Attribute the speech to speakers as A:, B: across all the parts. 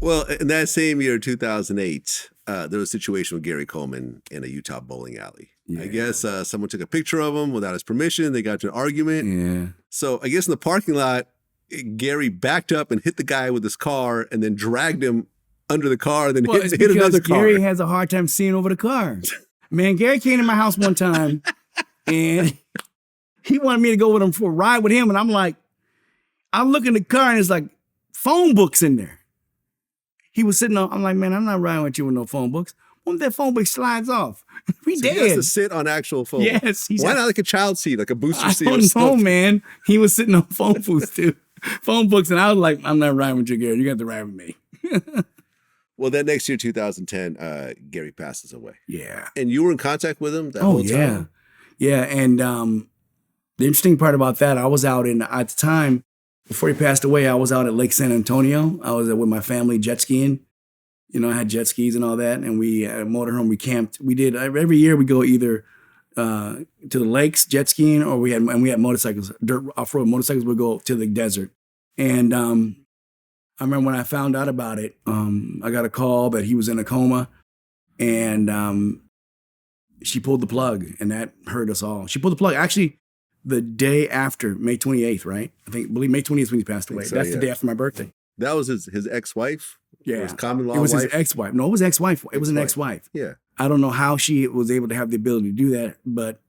A: Well, in that same year, 2008, there was a situation with Gary Coleman in a Utah bowling alley. Yeah. I guess someone took a picture of him without his permission. They got into an argument.
B: Yeah.
A: So I guess in the parking lot, Gary backed up and hit the guy with his car and then dragged him under the car and then hit another car.
B: Gary has a hard time seeing over the car. Man, Gary came to my house one time and he wanted me to go with him for a ride with him. And I'm like, I'm looking at the car and there's like phone books in there. He was sitting on, I'm like, man, I'm not riding with you with no phone books. What if that phone book slides off? We dead.
A: He has to sit on actual phone.
B: Yes.
A: Why not like a child seat, like a booster seat?
B: I don't know, man. He was sitting on phone books too. Phone books. And I was like, I'm not riding with you, Gary. You got to ride with me.
A: Well, that next year, 2010, Gary passes away.
B: Yeah.
A: And you were in contact with him that whole time?
B: Yeah. And the interesting part about that, I was out at the time, before he passed away, I was out at Lake San Antonio. I was with my family jet skiing. You know, I had jet skis and all that. And we had a motorhome. We camped. We did, every year we go either to the lakes jet skiing or we had motorcycles, dirt off-road motorcycles. We'd go to the desert. And I remember when I found out about it, I got a call that he was in a coma and she pulled the plug and that hurt us all. She pulled the plug actually the day after, May 28th, right? I believe May 20th when he passed away. That's the day after my birthday.
A: That was his ex-wife?
B: Yeah.
A: His common law
B: wife? It was
A: wife?
B: his ex-wife. No, it was ex-wife. It was an ex-wife.
A: Yeah.
B: I don't know how she was able to have the ability to do that, but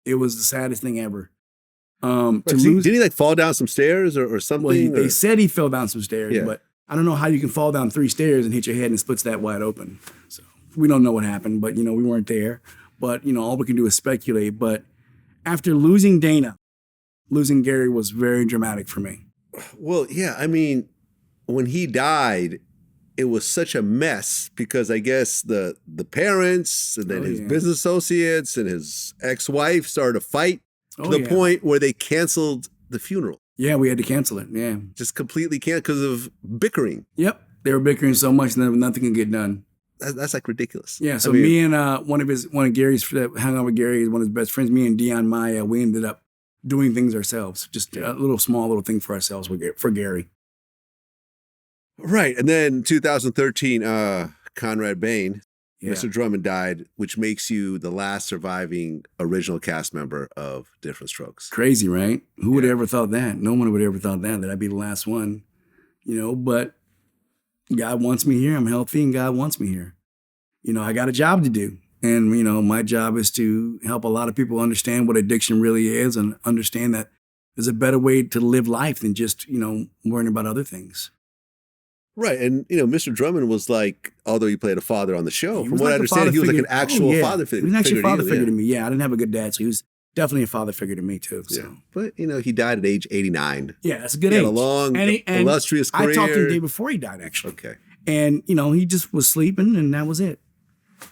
B: it was the saddest thing ever.
A: Did he like fall down some stairs or something?
B: Well, they said he fell down some stairs, but I don't know how you can fall down 3 stairs and hit your head and it splits that wide open. So we don't know what happened, but, you know, we weren't there. But, you know, all we can do is speculate. But after losing Dana, losing Gary was very dramatic for me.
A: Well, yeah, I mean, when he died, it was such a mess because I guess the parents and then his business associates and his ex-wife started to fight to the point where they canceled the funeral.
B: Yeah, we had to cancel it. Yeah.
A: Just completely canceled because of bickering.
B: Yep. They were bickering so much that nothing could get done.
A: That's like ridiculous.
B: Yeah. So me and one of Gary's that hung out with Gary, one of his best friends, me and Dion Maya, we ended up doing things ourselves. Just a small little thing for ourselves for Gary.
A: Right. And then 2013, Conrad Bain, Mr. Drummond died, which makes you the last surviving original cast member of Diff'rent Strokes.
B: Crazy, right? Who would have ever thought that? No one would have ever thought that I'd be the last one, you know, but God wants me here. I'm healthy and God wants me here. You know, I got a job to do. And, you know, my job is to help a lot of people understand what addiction really is and understand that there's a better way to live life than just, you know, worrying about other things.
A: Right. And, you know, Mr. Drummond was like, although he played a father on the show, from what I understand, he was like an actual father figure.
B: He was actually a father figure to me. Yeah, I didn't have a good dad, so he was definitely a father figure to me too. So.
A: Yeah. But, you know, he died at age 89.
B: Yeah, that's a good age.
A: He had a long, illustrious career.
B: I talked to him the day before he died, actually.
A: Okay.
B: And, you know, he just was sleeping and that was it.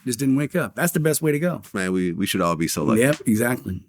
B: Just didn't wake up. That's the best way to go.
A: Man, we should all be so lucky.
B: Yep, exactly.